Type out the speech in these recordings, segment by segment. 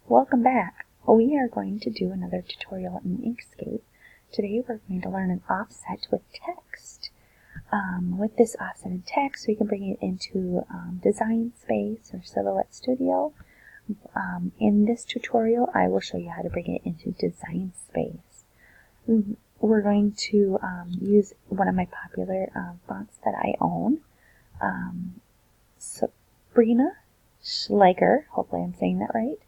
Welcome back. We are going to do another tutorial in Inkscape. Today we're going to learn an offset with text. With this offset in text, we can bring it into Design Space or Silhouette Studio. In this tutorial, I will show you how to bring it into Design Space. We're going to use one of my popular fonts that I own, Sabrina Schleicher, hopefully I'm saying that right.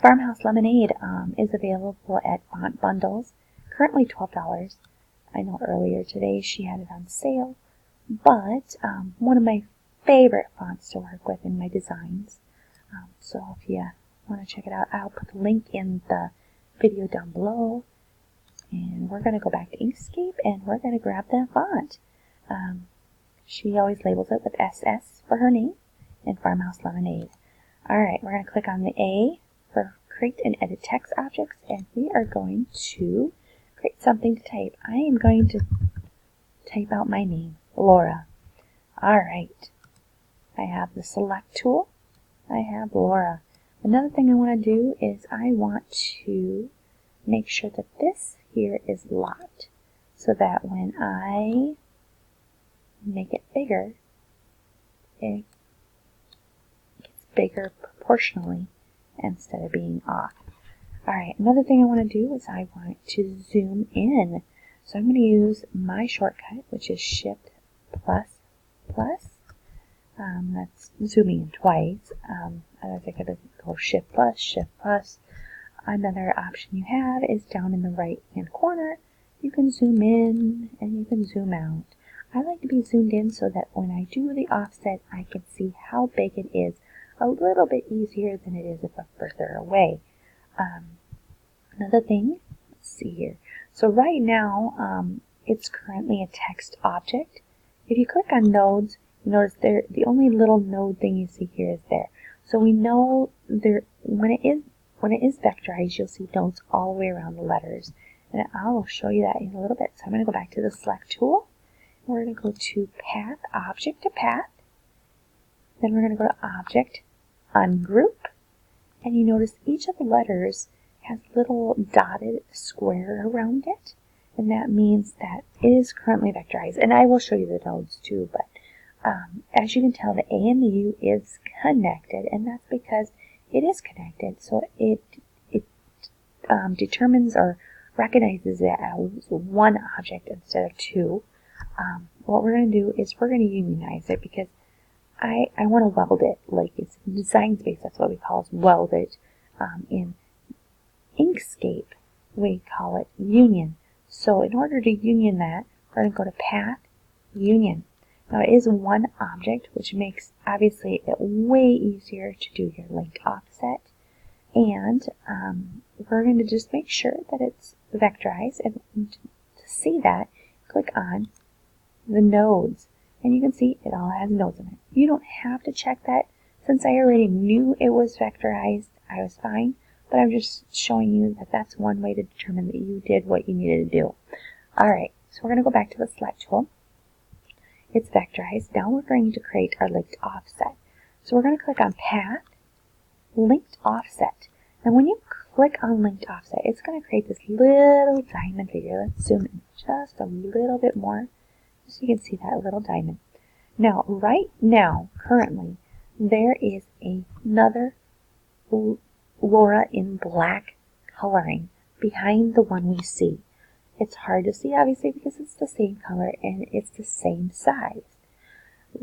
Farmhouse Lemonade is available at Font Bundles, currently $12. I know earlier today she had it on sale, but one of my favorite fonts to work with in my designs. So if you want to check it out, I'll put the link in the video down below. And we're going to go back to Inkscape and we're going to grab that font. She always labels it with SS for her name and Farmhouse Lemonade. Alright, we're going to click on the A for Create and Edit Text Objects, and we are going to create something to type. I am going to type out my name, Laura. Alright, I have the Select tool. I have Laura. Another thing I want to do is I want to make sure that this here is locked, so that when I make it bigger, it gets bigger proportionally instead of being off. Alright, another thing I want to do is I want to zoom in. So I'm going to use my shortcut, which is Shift plus plus. That's zooming in twice. I think I could go Shift plus. Another option you have is down in the right hand corner. You can zoom in and you can zoom out. I like to be zoomed in so that when I do the offset, I can see how big it is a little bit easier than it is if I'm further away. Another thing, let's see here. So right now, it's currently a text object. If you click on nodes, you notice there the only little node thing you see here is there. So we know there when it is vectorized, you'll see nodes all the way around the letters. And I'll show you that in a little bit. So I'm going to go back to the Select tool. We're going to go to Path, Object to Path. Then we're going to go to Object, Ungroup. And you notice each of the letters has a little dotted square around it. And that means that it is currently vectorized. And I will show you the nodes too. But as you can tell, the A and the U is connected. And that's because it is connected. So it determines or recognizes it as one object instead of two. What we're going to do is we're going to unionize it because I want to weld it. Like it's in Design Space, that's what we call it, weld it. In Inkscape, we call it union. So in order to union that, we're going to go to Path, Union. Now it is one object, which makes obviously it way easier to do your link offset. And we're going to just make sure that it's vectorized. And to see that, click on the nodes. And you can see it all has nodes in it. You don't have to check that. Since I already knew it was vectorized, I was fine. But I'm just showing you that that's one way to determine that you did what you needed to do. Alright, so we're going to go back to the Select tool. It's vectorized. Now we're going to create our linked offset. So we're going to click on Path, Linked Offset. And when you click on Linked Offset, it's going to create this little diamond figure. Let's zoom in just a little bit more so you can see that little diamond. Now, right now, currently, there is another Laura in black coloring behind the one we see. It's hard to see, obviously, because it's the same color and it's the same size.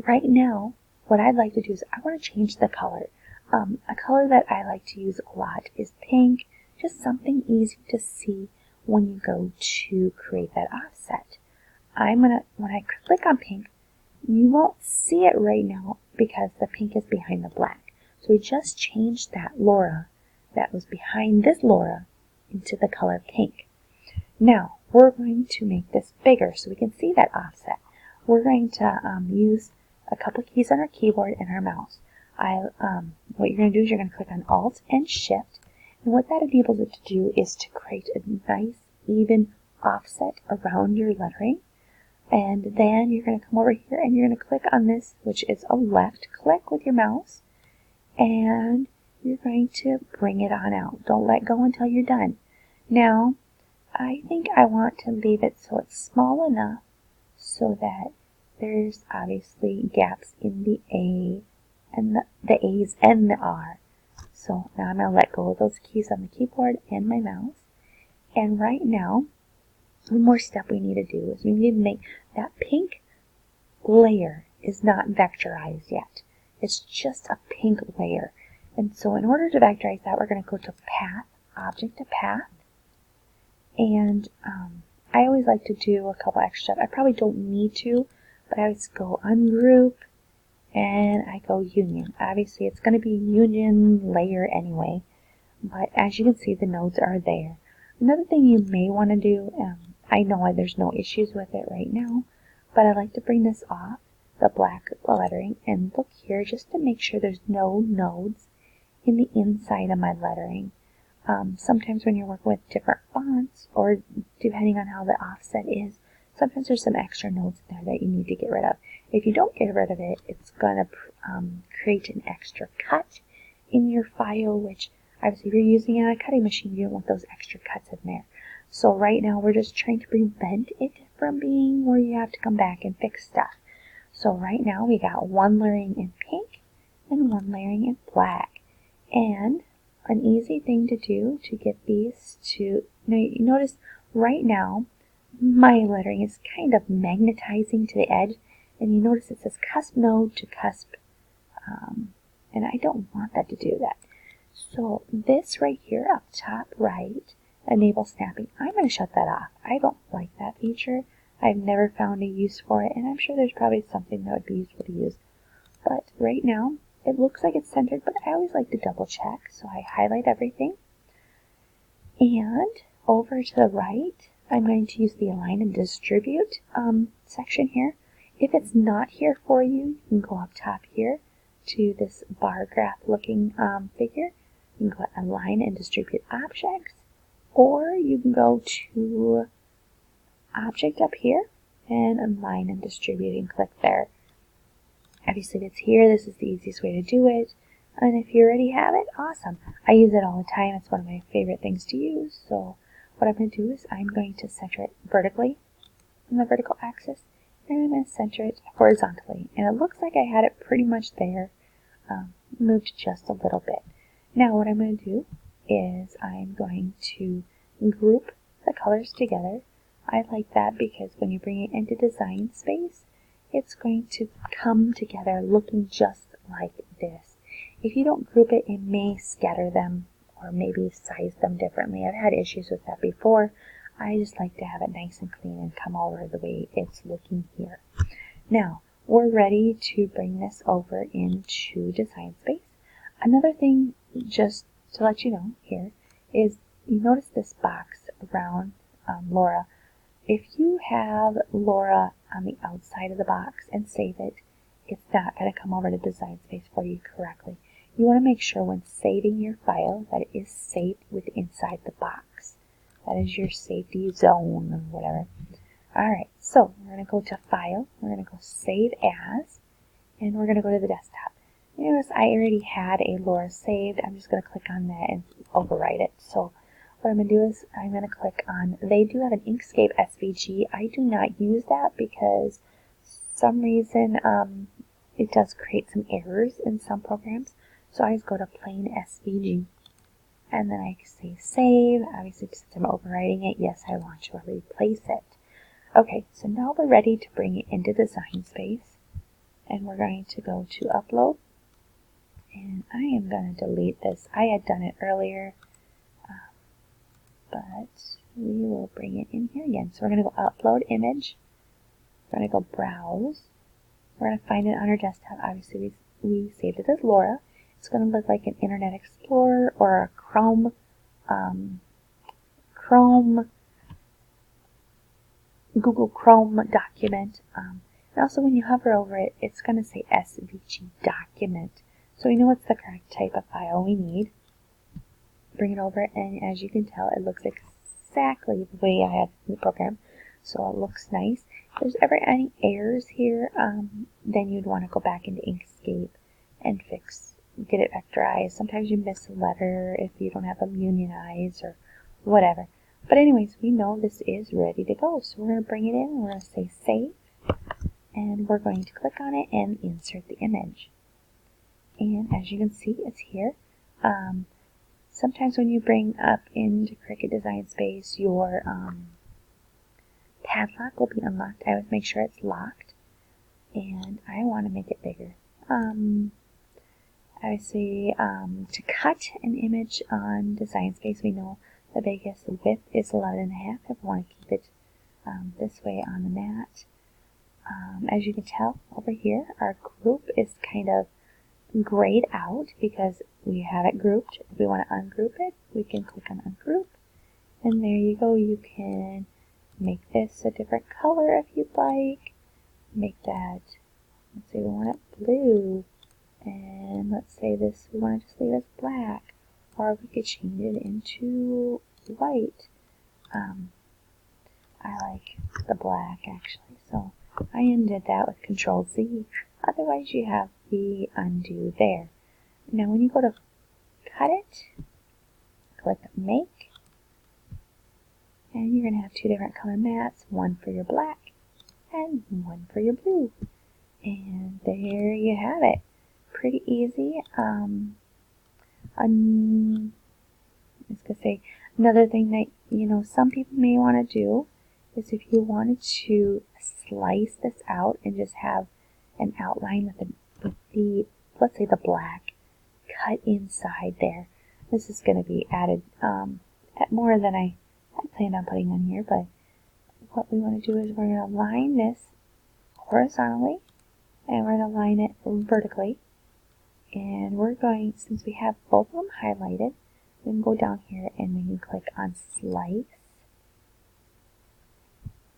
Right now, what I'd like to do is I want to change the color. A color that I like to use a lot is pink, just something easy to see when you go to create that offset. When I click on pink, you won't see it right now because the pink is behind the black. So we just changed that Laura that was behind this Laura into the color pink. Now, we're going to make this bigger so we can see that offset. We're going to use a couple keys on our keyboard and our mouse. What you're going to do is you're going to click on Alt and Shift. And what that enables it to do is to create a nice, even offset around your lettering. And then you're going to come over here and you're going to click on this, which is a left click with your mouse. And you're going to bring it on out. Don't let go until you're done. Now, I think I want to leave it so it's small enough so that there's obviously gaps in the A and the A's and the R. So now I'm going to let go of those keys on the keyboard and my mouse. And right now, one more step we need to do is we need to make that pink layer is not vectorized yet. It's just a pink layer. And so in order to vectorize that, we're going to go to Path, Object to Path. And I always like to do a couple extra steps. I probably don't need to, but I always go Ungroup, and I go Union. Obviously, it's going to be Union layer anyway, but as you can see, the nodes are there. Another thing you may want to do, I know there's no issues with it right now, but I like to bring this off, the black lettering, and look here just to make sure there's no nodes in the inside of my lettering. Sometimes when you're working with different fonts, or depending on how the offset is, sometimes there's some extra nodes there that you need to get rid of. If you don't get rid of it, it's going to create an extra cut in your file, which obviously if you're using it on a cutting machine, you don't want those extra cuts in there. So right now we're just trying to prevent it from being where you have to come back and fix stuff. So right now we got one layering in pink and one layering in black. And an easy thing to do to get these to, now you notice right now my lettering is kind of magnetizing to the edge, and you notice it says cusp node to cusp, and I don't want that to do that. So this right here up top right, enable snapping, I'm going to shut that off. I don't like that feature. I've never found a use for it, and I'm sure there's probably something that would be useful to use. But right now, it looks like it's centered, but I always like to double check, so I highlight everything. And over to the right, I'm going to use the Align and Distribute section here. If it's not here for you, you can go up top here to this bar graph looking figure. You can go Align and Distribute Objects, or you can go to Object up here and Align and Distribute and click there. Obviously, if it's here, this is the easiest way to do it. And if you already have it, awesome. I use it all the time. It's one of my favorite things to use. So what I'm going to do is I'm going to center it vertically on the vertical axis, and I'm going to center it horizontally. And it looks like I had it pretty much there, moved just a little bit. Now what I'm going to do is I'm going to group the colors together. I like that because when you bring it into Design Space, it's going to come together looking just like this. If you don't group it, it may scatter them or maybe size them differently. I've had issues with that before. I just like to have it nice and clean and come over the way it's looking here. Now, we're ready to bring this over into Design Space. Another thing, just to let you know here, is you notice this box around Laura. If you have Laura on the outside of the box and save it, it's not going to come over to Design Space for you correctly. You want to make sure when saving your file that it is saved with inside the box. That is your safety zone or whatever. Alright, so we're going to go to File, we're going to go Save As, and we're going to go to the desktop. Notice I already had a Laura saved. I'm just going to click on that and overwrite it. So what I'm going to do is I'm going to click on, they do have an Inkscape Svg. I do not use that because some reason it does create some errors in some programs. So I just go to plain Svg, and then I say save. Obviously, since I'm overwriting it, yes, I want to replace it. Okay, so now we're ready to bring it into Design Space, and we're going to go to Upload, and I am going to delete this. I had done it earlier, but we will bring it in here again. So we're going to go Upload Image. We're going to go Browse. We're going to find it on our desktop. Obviously, we saved it as Laura. It's going to look like an Internet Explorer or a Chrome Google Chrome document. And also when you hover over it, it's going to say SVG document. So we know it's the correct type of file we need. Bring it over, and as you can tell, it looks exactly the way I had in the program. So it looks nice. If there's ever any errors here, then you'd want to go back into Inkscape and fix get it vectorized. Sometimes you miss a letter if you don't have them unionized or whatever. But anyways, we know this is ready to go. So we're going to bring it in, we're going to say save, and we're going to click on it and insert the image. And as you can see, it's here. Sometimes when you bring up into Cricut Design Space, your padlock will be unlocked. I always make sure it's locked, and I want to make it bigger. I would say to cut an image on Design Space, we know the biggest width is 11.5 if we want to keep it this way on the mat. As you can tell over here, our group is kind of grayed out because we have it grouped. If we want to ungroup it, we can click on ungroup, and there you go. You can make this a different color if you'd like. Make that, let's say we want it blue, and let's say this we want to just leave it as black, or we could change it into white. I like the black actually, so I undid that with Control Z. Otherwise you have the undo there. Now when you go to cut it, click make, and you're going to have two different color mats, one for your black and one for your blue. And there you have it. Pretty easy. I was going to say, another thing that, some people may want to do is if you wanted to slice this out and just have an outline with the, let's say the black, cut inside there. This is going to be added at more than I planned on putting on here, but what we want to do is we're going to line this horizontally, and we're going to line it vertically. And we're going, since we have both of them highlighted, we can go down here and we can click on slice.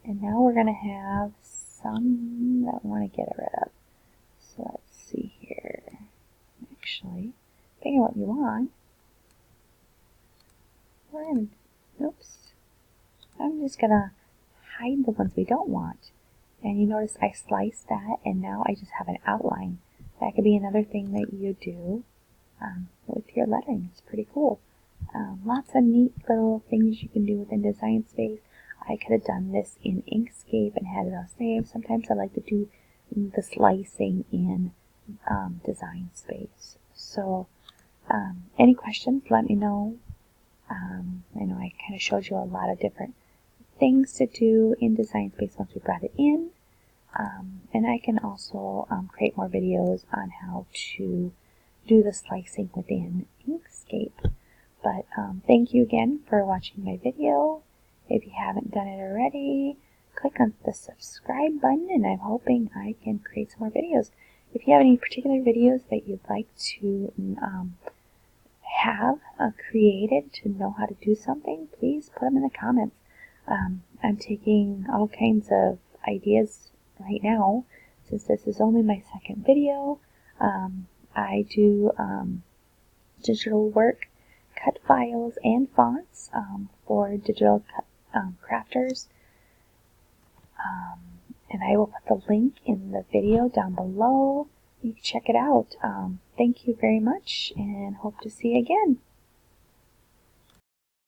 And now we're going to have some that we want to get rid of. So let's see here. Actually, depending on what you want, we're going to, oops, I'm just going to hide the ones we don't want. And you notice I sliced that, and now I just have an outline. That could be another thing that you do with your lettering. It's pretty cool. Lots of neat little things you can do within Design Space. I could have done this in Inkscape and had it all saved. Sometimes I like to do the slicing in Design Space. So any questions, let me know. I know I kind of showed you a lot of different things to do in Design Space once we brought it in. And I can also create more videos on how to do the slicing within Inkscape. But thank you again for watching my video. If you haven't done it already, click on the subscribe button, and I'm hoping I can create some more videos. If you have any particular videos that you'd like to have created to know how to do something, please put them in the comments. I'm taking all kinds of ideas right now, since this is only my second video. I do digital work, cut files and fonts for digital crafters, and I will put the link in the video down below. You can check it out. Thank you very much, and hope to see you again.